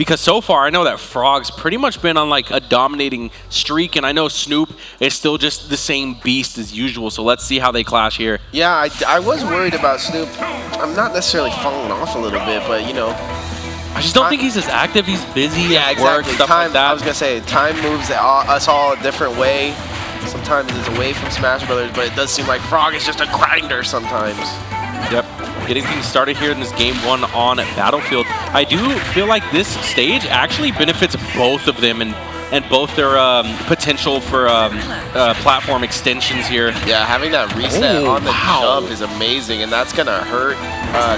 because so far I know that Frawg's pretty much been on like a dominating streak, and I know Snoop is still just the same beast as usual, so let's see how they clash here. Yeah, I was worried about Snoop. I'm not necessarily falling off a little bit, but you know. I just don't think he's as active. He's busy yeah, at work, exactly. stuff like that. I was going to say, time moves us all a different way. Sometimes it's away from Smash Brothers, but it does seem like Frawg is just a grinder sometimes. Yep. Getting things started here in this game 1 on Battlefield. I do feel like this stage actually benefits both of them and both their potential for platform extensions here. Yeah, having that reset on the jump is amazing, and that's going to hurt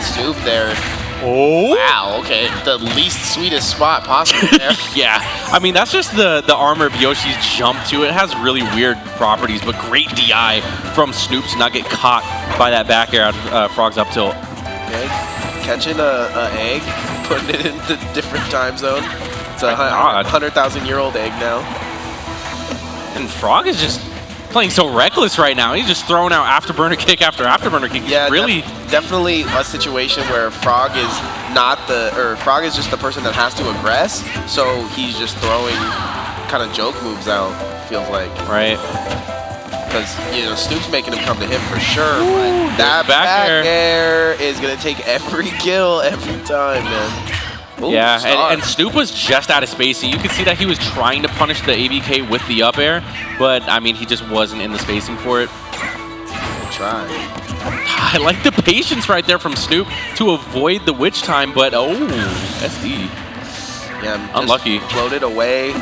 Snoop there. Oh! Wow, okay. The least sweetest spot possible there. Yeah. I mean, that's just the armor of Yoshi's jump, too. It has really weird properties, but great DI from Snoop to not get caught by that back air out of Frawg's up tilt. Okay. Catching an egg, putting it into different time zone. It's a 100,000-year-old egg now. And Frawg is just playing so reckless right now. He's just throwing out afterburner kick after afterburner kick. Yeah, really, definitely a situation where Frawg is just the person that has to aggress. So he's just throwing kind of joke moves out. Feels like right. Because you know Snoop's making him come to him for sure. But that back air is gonna take every kill every time, man. Ooh, yeah, and Snoop was just out of spacing. You could see that he was trying to punish the ABK with the up air, but I mean, he just wasn't in the spacing for it. Try. I like the patience right there from Snoop to avoid the witch time, but oh, SD. Yeah, unlucky. Floated away,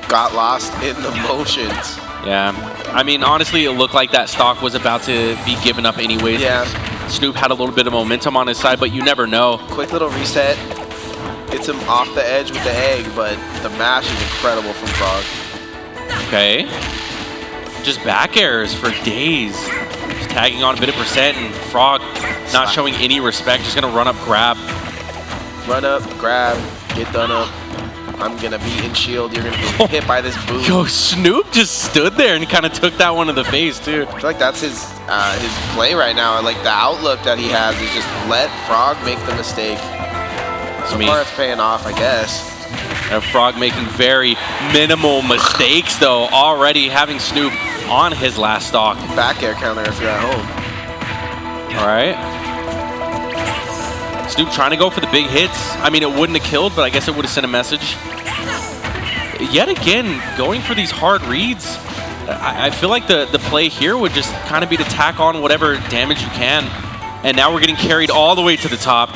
got lost in the motions. Yeah, I mean, honestly, it looked like that stock was about to be given up anyways. Yeah. Snoop had a little bit of momentum on his side, but you never know. Quick little reset. Gets him off the edge with the egg, but the mash is incredible from Frawg. Okay. Just back airs for days. Just tagging on a bit of percent, and Frawg not showing any respect. Just going to run up, grab. Run up, grab, get done up. I'm going to be in shield. You're going to get hit by this boom. Yo, Snoop just stood there and kind of took that one in the face, too. I feel like that's his play right now. Like, the outlook that he has is just let Frawg make the mistake. So far, it's paying off, I guess. Frawg making very minimal mistakes, though, already having Snoop on his last stock. Back air counter if you're at home. All right. Snoop trying to go for the big hits. I mean, it wouldn't have killed, but I guess it would have sent a message. Yet again, going for these hard reads. I feel like the play here would just kind of be to tack on whatever damage you can. And now we're getting carried all the way to the top.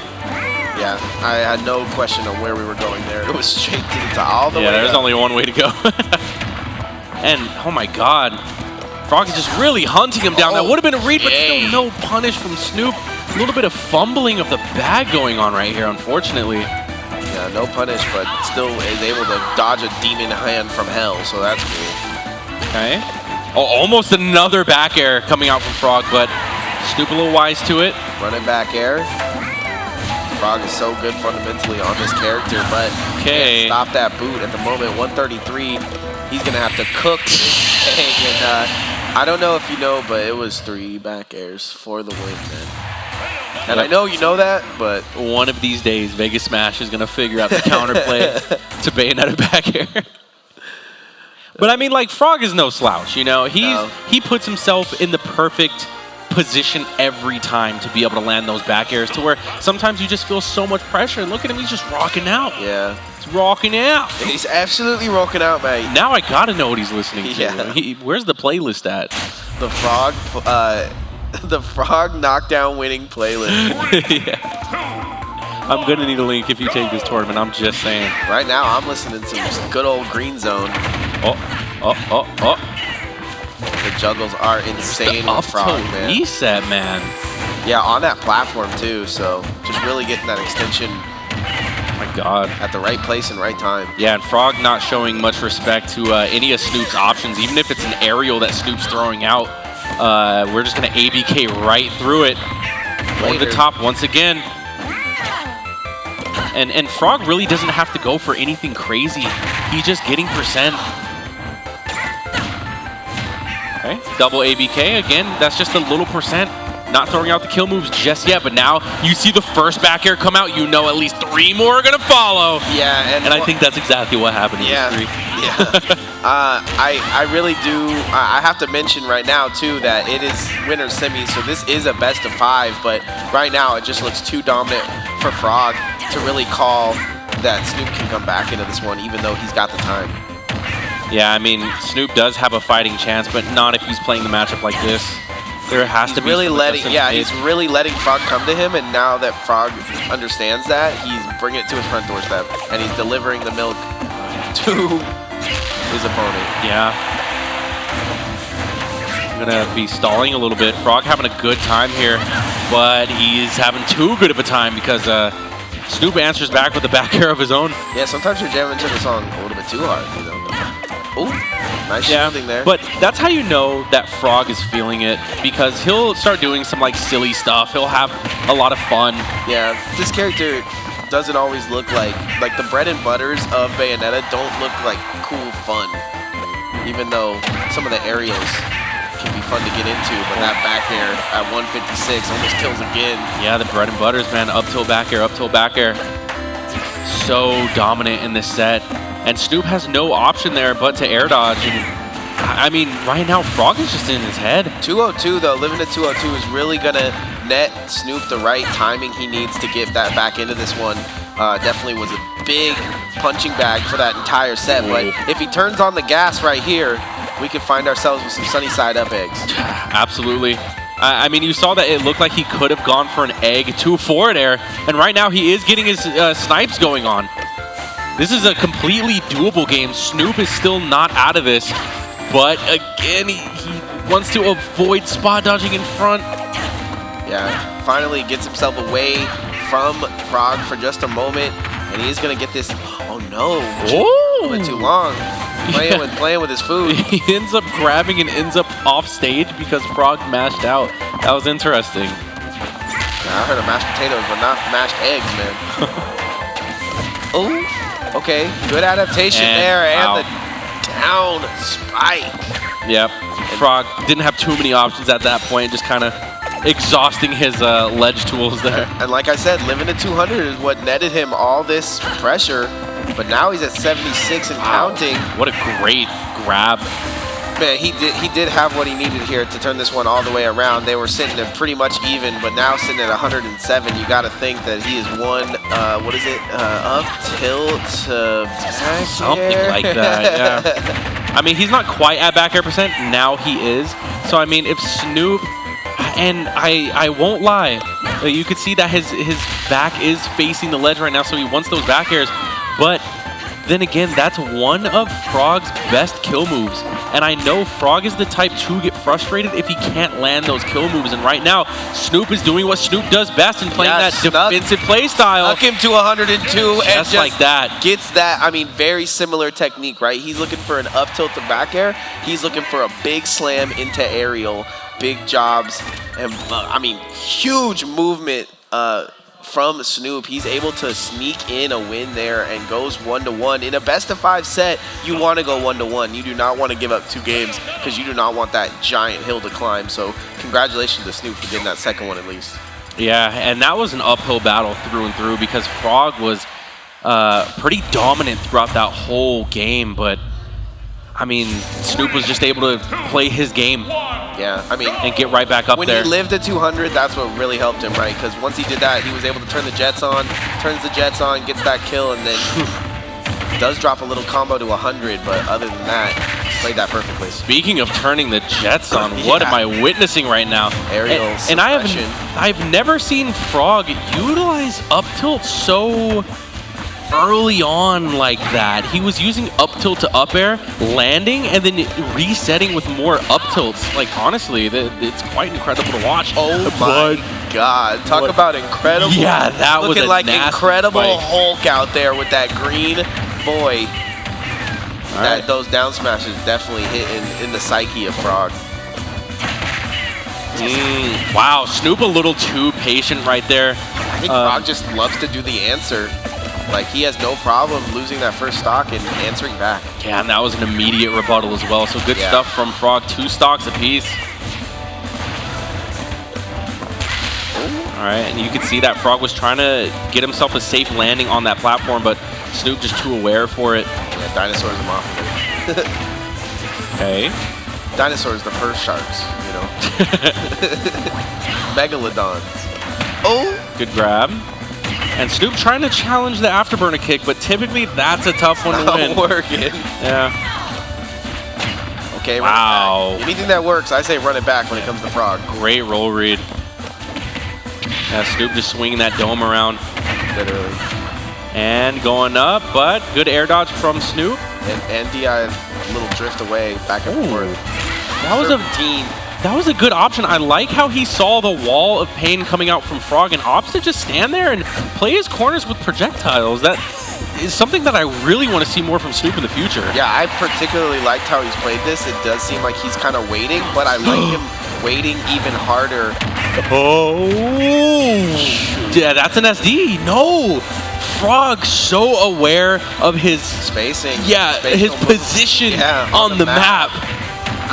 Yeah, I had no question on where we were going there. It was straight to the top, all the way Yeah, there's up. only one way to go. And, oh my god, Frawg is just really hunting him down. That would have been a read, but still no punish from Snoop. A little bit of fumbling of the bag going on right here, unfortunately. Yeah, no punish, but still is able to dodge a demon hand from hell, so that's cool. Okay. Oh, almost another back air coming out from Frawg, but Snoop a little wise to it. Running back air. Frawg is so good fundamentally on this character, but can't stop that boot at the moment. 133, he's going to have to cook this egg. And I don't know if you know, but it was 3 back airs for the win, man. And I know you know that, but one of these days, Vegas Smash is going to figure out the counterplay to Bayonetta back air. But I mean, like, Frawg is no slouch, you know? He puts himself in the perfect position every time to be able to land those back airs, to where sometimes you just feel so much pressure, and look at him, he's just rocking out. Yeah. He's rocking out. And he's absolutely rocking out, man. Now I gotta know what he's listening to. Yeah. Where's the playlist at? The Frawg Knockdown winning playlist. Yeah. I'm gonna need a link if you take this tournament, I'm just saying. Right now, I'm listening to some good old Green Zone. Oh. The juggles are insane with Frawg, man. Reset, man. Yeah, on that platform too, so just really getting that extension my god. At the right place and right time. Yeah, and Frawg not showing much respect to any of Snoop's options, even if it's an aerial that Snoop's throwing out. We're just going to ABK right through it. Over the top once again. And Frawg really doesn't have to go for anything crazy. He's just getting percent. Okay, double ABK. Again, that's just a little percent. not throwing out the kill moves just yet, but now you see the first back air come out, you know at least 3 more are going to follow. Yeah, and I think that's exactly what happened in this 3. Yeah. I really do. I have to mention right now, too, that it is winner's semis, so this is a best of 5, but right now it just looks too dominant for Frawg to really call that Snoop can come back into this one, even though he's got the time. Yeah, I mean, Snoop does have a fighting chance, but not if he's playing the matchup like this. There has to be really he's really letting Frawg come to him, and now that Frawg understands that, he's bringing it to his front doorstep, and he's delivering the milk to his opponent. Yeah. I'm gonna be stalling a little bit. Frawg having a good time here, but he's having too good of a time because Snoop answers back with the back air of his own. Yeah, sometimes you're jamming to the song a little bit too hard, you know. Oh, nice shielding there. But that's how you know that Frawg is feeling it, because he'll start doing some like silly stuff. He'll have a lot of fun. Yeah, this character doesn't always look like the bread and butters of Bayonetta don't look like cool fun. Even though some of the aerials can be fun to get into, but that back air at 156 almost kills again. Yeah, the bread and butters, man. Up tilt back air, up tilt back air. So dominant in this set. And Snoop has no option there but to air dodge. And I mean, right now, Frawg is just in his head. 202, though, living at 202 is really going to net Snoop the right timing he needs to get that back into this one. Definitely was a big punching bag for that entire set. But if he turns on the gas right here, we could find ourselves with some sunny side up eggs. Absolutely. I mean, you saw that it looked like he could have gone for an egg to forward air. And right now, he is getting his snipes going on. This is a completely doable game. Snoop is still not out of this. But again, he wants to avoid spot dodging in front. Yeah, finally gets himself away from Frawg for just a moment. And he is going to get this. Oh, no. Oh! Went too long. Playing with his food. He ends up grabbing and ends up off stage because Frawg mashed out. That was interesting. Yeah, I heard of mashed potatoes, but not mashed eggs, man. Oh. Okay, good adaptation there, and the down spike. Yep, Frawg didn't have too many options at that point, just kind of exhausting his ledge tools there. And like I said, living at 200 is what netted him all this pressure, but now he's at 76 and counting. What a great grab. Man, he did have what he needed here to turn this one all the way around. They were sitting at pretty much even, but now sitting at 107. You got to think that he is one, what is it, up tilt to something like that, yeah. I mean, he's not quite at back air percent. Now he is. So, I mean, if Snoop, and I won't lie, you could see that his back is facing the ledge right now, so he wants those back airs. But then again, that's one of Frawg's best kill moves. And I know Frawg is the type to get frustrated if he can't land those kill moves. And right now, Snoop is doing what Snoop does best in playing that defensive play style. Snuck him to 102 and just like that. Gets that, I mean, very similar technique, right? He's looking for an up tilt to back air. He's looking for a big slam into aerial, big jobs, and I mean, huge movement from Snoop. He's able to sneak in a win there and goes 1-1. In a best of 5 set, you want to go 1-1. You do not want to give up 2 games because you do not want that giant hill to climb. So congratulations to Snoop for getting that second one at least. Yeah, and that was an uphill battle through and through because Frawg was pretty dominant throughout that whole game. But, I mean, Snoop was just able to play his game. Yeah, I mean, and get right back up there. When he lived at 200, that's what really helped him, right? Because once he did that, he was able to turn the jets on, turns the jets on, gets that kill, and then does drop a little combo to 100. But other than that, played that perfectly. Speaking of turning the jets on, what am I witnessing right now? Aerial and I've never seen Frawg utilize up tilt so early on like that. He was using up tilt to up air, landing, and then resetting with more up tilts. Like, honestly, it's quite incredible to watch. Oh my God. Talk about incredible. Yeah, that was looking like incredible spike. Hulk out there with that green boy. Those down smashes definitely hit in the psyche of Frawg. Wow, Snoop a little too patient right there. I think Frawg just loves to do the answer. Like, he has no problem losing that first stock and answering back. Yeah, and that was an immediate rebuttal as well. So good stuff from Frawg. 2 stocks apiece. right, and you can see that Frawg was trying to get himself a safe landing on that platform, but Snoop just too aware for it. Yeah, dinosaurs him off of it. Okay. Dinosaurs, the first sharks, you know. Megalodons. Oh! Good grab. And Snoop trying to challenge the afterburner kick, but typically that's a tough one to win. Not working. Yeah. Okay, wow. Run it back. Anything that works, I say run it back when it comes to Frawg. Great roll read. Yeah, Snoop just swinging that dome around. Literally. And going up, but good air dodge from Snoop. And DI a little drift away, back and forth. That was a good option. I like how he saw the wall of pain coming out from Frawg and opts to just stand there and play his corners with projectiles. That is something that I really want to see more from Snoop in the future. Yeah, I particularly liked how he's played this. It does seem like he's kind of waiting, but I like him waiting even harder. Oh! Yeah, that's an SD. No! Frawg so aware of his spacing. Yeah, his position on the map.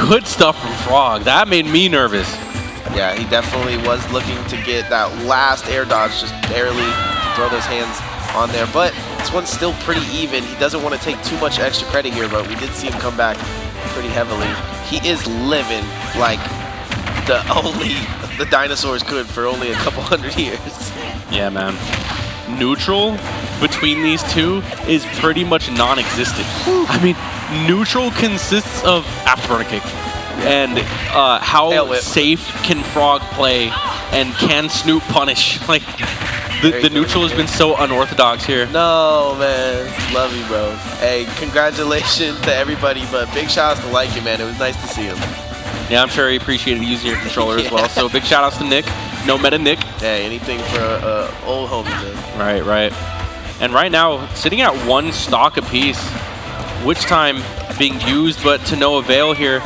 Good stuff from Frawg. That made me nervous. Yeah, he definitely was looking to get that last air dodge, just barely throw those hands on there. But this one's still pretty even. He doesn't want to take too much extra credit here, but we did see him come back pretty heavily. He is living like the dinosaurs could for only a couple hundred years. Yeah, man. Neutral between these two is pretty much non-existent. I mean, neutral consists of afterburner kick and how safe can Frawg play and can Snoop punish. Like the neutral has been so unorthodox here. No, man. Love you, bro. Hey, congratulations to everybody, but big shout outs to Likey, man. It was nice to see him. Yeah, I'm sure he appreciated using your controller as well. So big shout outs to Nick. No meta Nick. Hey, anything for old homie, man. Right, right. And right now, sitting at one stock apiece. Witch time being used, but to no avail here.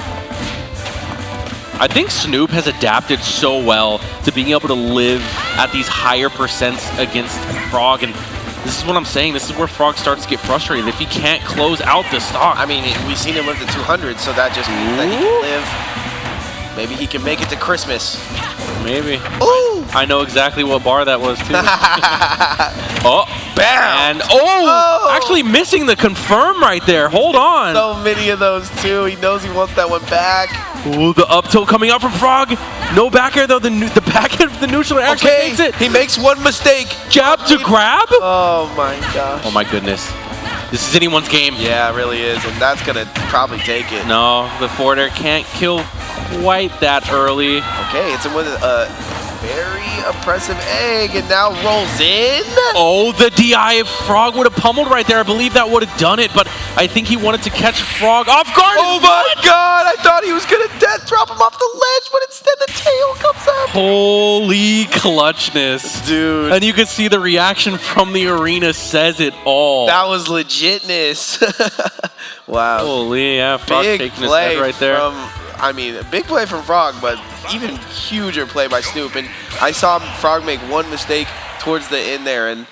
I think Snoop has adapted so well to being able to live at these higher percents against Frawg, and this is what I'm saying. This is where Frawg starts to get frustrated. If he can't close out the stock. I mean, we've seen him live to 200, so that just means that he can live. Maybe he can make it to Christmas. Maybe. Ooh! I know exactly what bar that was, too. Oh, bam! And actually missing the confirm right there. Hold on. So many of those, too. He knows he wants that one back. Ooh, the up tilt coming out from Frawg. No back air, though. The back end of the neutral air actually makes it. He makes one mistake. Jab to grab? Oh, my gosh. Oh, my goodness. This is anyone's game. Yeah, it really is. And that's going to probably take it. No, the forward air can't kill quite that early. Okay, it's with a very oppressive egg, and now rolls in. Oh, the DI. If Frawg would have pummeled right there, I believe that would have done it, but I think he wanted to catch Frawg off guard. Oh my God, I thought he was going to death drop him off the ledge, but instead the tail comes up. Holy clutchness. Dude. And you can see the reaction from the arena says it all. That was legitness. Wow. Holy, yeah, Frawg taking his head right there. I mean, big play from Frawg, but even huger play by Snoop. And I saw Frawg make one mistake towards the end there. And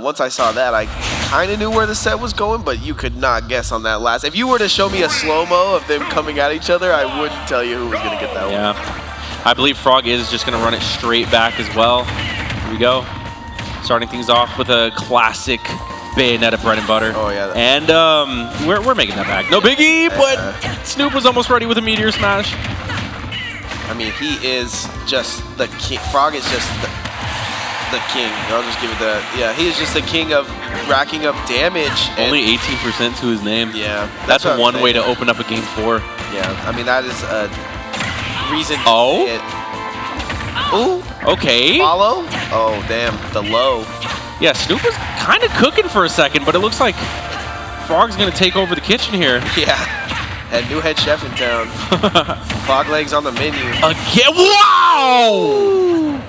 once I saw that, I kind of knew where the set was going, but you could not guess on that last. If you were to show me a slow-mo of them coming at each other, I wouldn't tell you who was going to get that one. Yeah. I believe Frawg is just going to run it straight back as well. Here we go. Starting things off with a classic Bayonetta bread and butter. Oh, yeah. And we're making that back. No biggie, but Snoop was almost ready with a meteor smash. I mean, he is just the king. Frawg is just the king. I'll just give it that. Yeah, he is just the king of racking up damage. Only 18% to his name. Yeah. That's one way to open up a game 4. Yeah, I mean, that is a reason to say it. Ooh. Okay. Follow? Oh, damn. The low. Yeah, Snoop was kind of cooking for a second, but it looks like Frawg's going to take over the kitchen here. Yeah. And new head chef in town. Fog legs on the menu. Again. Wow!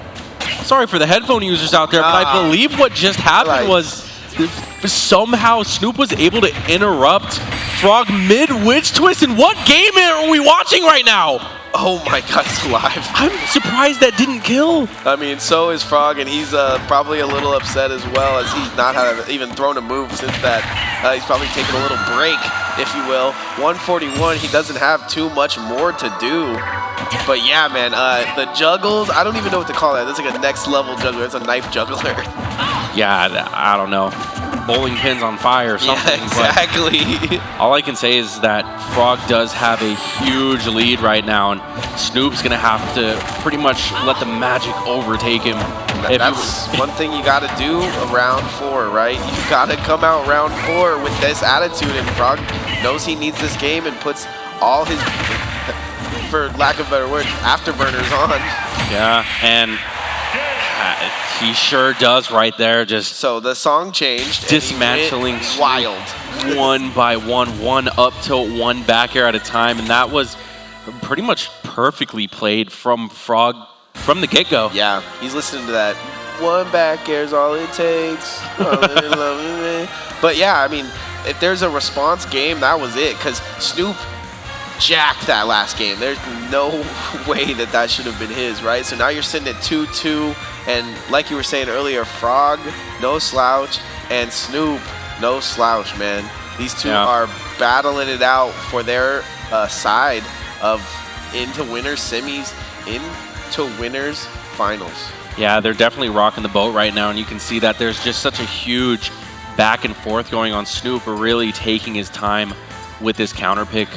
Sorry for the headphone users out there, but I believe what just happened was somehow Snoop was able to interrupt Frawg mid-witch twist. And what game are we watching right now? Oh my God, it's live. I'm surprised that didn't kill. I mean, so is Frawg, and he's probably a little upset as well, as he's not even thrown a move since that. He's probably taken a little break. if you will. 141, he doesn't have too much more to do. But yeah, man, the juggles, I don't even know what to call that. That's like a next level juggler. It's a knife juggler. Yeah, I don't know. Bowling pins on fire or something. Yeah, exactly. All I can say is that Frawg does have a huge lead right now, and Snoop's going to have to pretty much let the magic overtake him. That's one thing you got to do around 4, right? You got to come out round 4 with this attitude, and Frawg knows he needs this game and puts all his, for lack of a better word, afterburners on. Yeah, and he sure does right there. Just so the song changed. Dismantling wild. One by one up tilt, one back air at a time, and that was pretty much perfectly played from Frawg from the get-go. Yeah, he's listening to that. One back air's all it takes. But yeah, I mean, if there's a response game, that was it. Because Snoop jacked that last game. There's no way that that should have been his, right? So now you're sitting at 2-2, and like you were saying earlier, Frawg, no slouch, and Snoop, no slouch, man. These two are battling it out for their side of into winners semis, into winners finals. Yeah, they're definitely rocking the boat right now, and you can see that there's just such a huge back and forth going on. Snoop really taking his time with this counter pick.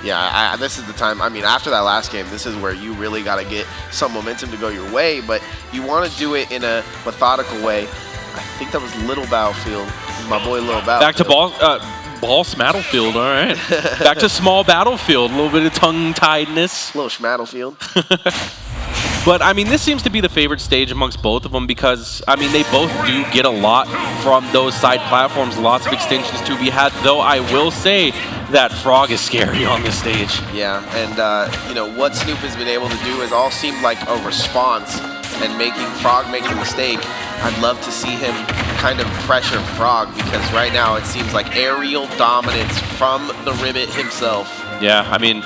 Yeah, this is the time. I mean, after that last game, this is where you really got to get some momentum to go your way, but you want to do it in a methodical way. I think that was Little Battlefield, my boy Little Battlefield. Back to Ball Smattlefield, all right. Back to Small Battlefield, a little bit of tongue-tiedness. Little Schmattlefield. But, I mean, this seems to be the favorite stage amongst both of them because, I mean, they both do get a lot from those side platforms, lots of extensions to be had, though I will say that Frawg is scary on this stage. Yeah, and, you know, what Snoop has been able to do has all seemed like a response, and Frawg making a mistake. I'd love to see him kind of pressure Frawg because right now it seems like aerial dominance from the Ribbit himself. Yeah, I mean,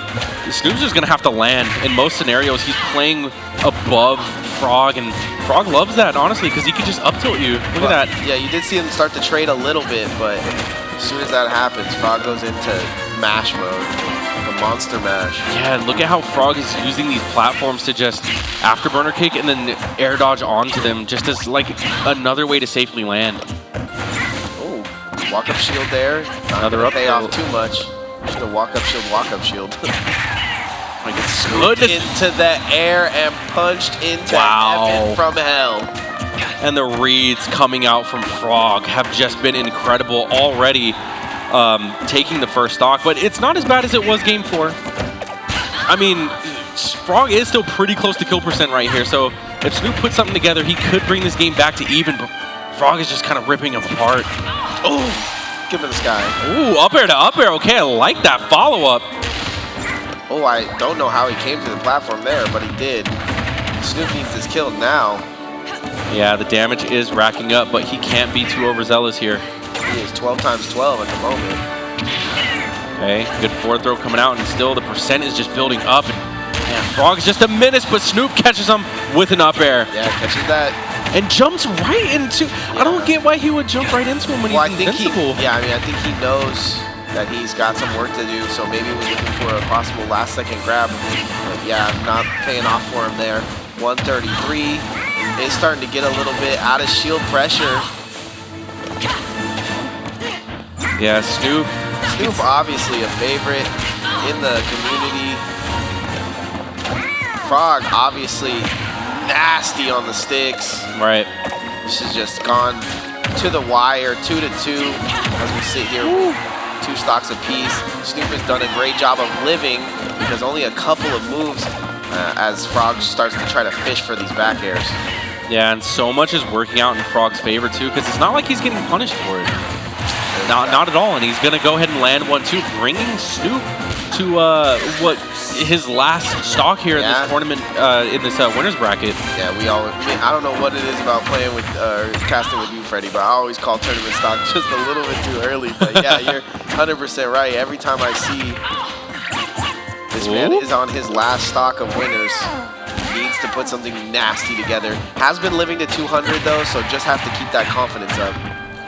Snoop's just going to have to land. In most scenarios, he's playing above Frawg, and Frawg loves that, honestly, because he could just up-tilt you. Look at that. Yeah, you did see him start to trade a little bit, but as soon as that happens, Frawg goes into mash mode, the monster mash. Yeah, look at how Frawg is using these platforms to just afterburner kick and then air dodge onto them, just as, like, another way to safely land. Oh, walk-up shield there. Another up pay off too much. Should have walk-up shield. Like it's scooped into the air and punched into heaven from hell. And the reads coming out from Frawg have just been incredible already, taking the first stock. But it's not as bad as it was game 4. I mean, Frawg is still pretty close to kill percent right here. So if Snoop puts something together, he could bring this game back to even. But Frawg is just kind of ripping him apart. Oh! Give him the sky. Ooh, up air to up air. Okay, I like that follow-up. Oh, I don't know how he came to the platform there, but he did. Snoop needs this kill now. Yeah, the damage is racking up, but he can't be too overzealous here. He is 12 times 12 at the moment. Okay, good forward throw coming out, and still the percent is just building up. And Frawg is just a menace, but Snoop catches him with an up air. Yeah, catches that. And jumps right into. Yeah. I don't get why he would jump right into him when he's invincible. I mean, I think he knows that he's got some work to do, so maybe he was looking for a possible last-second grab. But yeah, not paying off for him there. 133 is starting to get a little bit out of shield pressure. Yeah, Snoop. Snoop obviously a favorite in the community. Frawg obviously nasty on the sticks. Right. This has just gone to the wire, 2-2 as we sit here. Woo. 2 stocks apiece. Snoop has done a great job of living because only a couple of moves as Frawg starts to try to fish for these back airs. Yeah, and so much is working out in Frawg's favor too because it's not like he's getting punished for it. Not at all, and he's going to go ahead and land 1-2, bringing Snoop to what his last stock here in this tournament, in this winners bracket. Yeah, I don't know what it is about playing with casting with you, Freddie, but I always call tournament stock just a little bit too early. But yeah, you're 100% right. Every time I see this man is on his last stock of winners, needs to put something nasty together. Has been living to 200 though, so just has to keep that confidence up.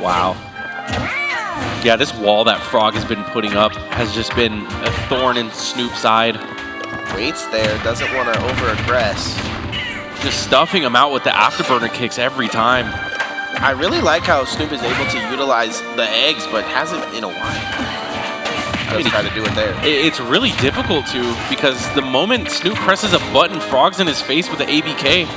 Wow. Yeah, this wall that Frawg has been putting up has just been a thorn in Snoop's side. Waits there, doesn't want to over-aggress. Just stuffing him out with the afterburner kicks every time. I really like how Snoop is able to utilize the eggs, but hasn't in a while. Let's try to do it there. It's really difficult to, because the moment Snoop presses a button, Frog's in his face with the ABK.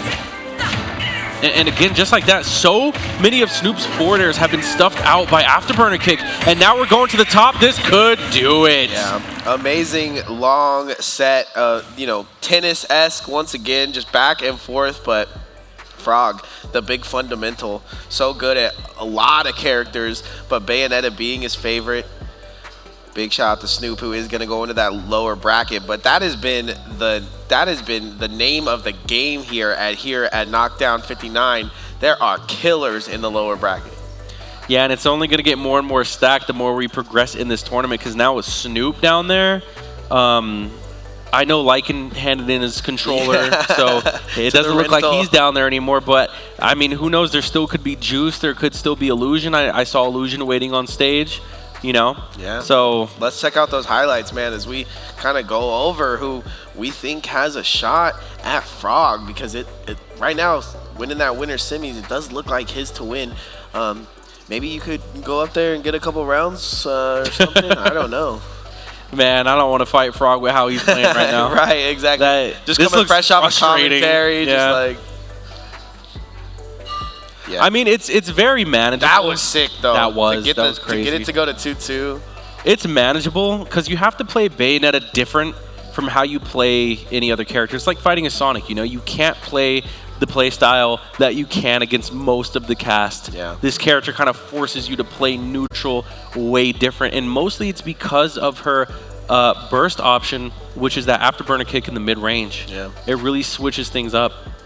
And again, just like that, so many of Snoop's forward airs have been stuffed out by afterburner kick. And now we're going to the top. This could do it. Yeah, amazing long set, you know, tennis-esque once again, just back and forth. But Frawg, the big fundamental, so good at a lot of characters, but Bayonetta being his favorite. Big shout out to Snoop, who is going to go into that lower bracket, but that has been the name of the game here at Knockdown 59. There are killers in the lower bracket. Yeah, and it's only going to get more and more stacked the more we progress in this tournament, because now with Snoop down there, I know Lycan handed in his controller, so it doesn't look like he's down there anymore. But, I mean, who knows? There still could be Juice. There could still be Illusion. I saw Illusion waiting on stage. You know? Yeah. So let's check out those highlights, man, as we kind of go over who we think has a shot at Frawg, because it right now, winning that winner semis, it does look like his to win. Maybe you could go up there and get a couple rounds or something. I don't know. Man, I don't want to fight Frawg with how he's playing right now. Right, exactly. Just coming fresh off of commentary, just like. Yeah. I mean, it's very manageable. That was sick, though. That was crazy. To get it to go to 2-2. It's manageable because you have to play Bayonetta different from how you play any other character. It's like fighting a Sonic, you know? You can't play the play style that you can against most of the cast. Yeah. This character kind of forces you to play neutral, way different. And mostly it's because of her burst option, which is that afterburner kick in the mid-range. Yeah. It really switches things up.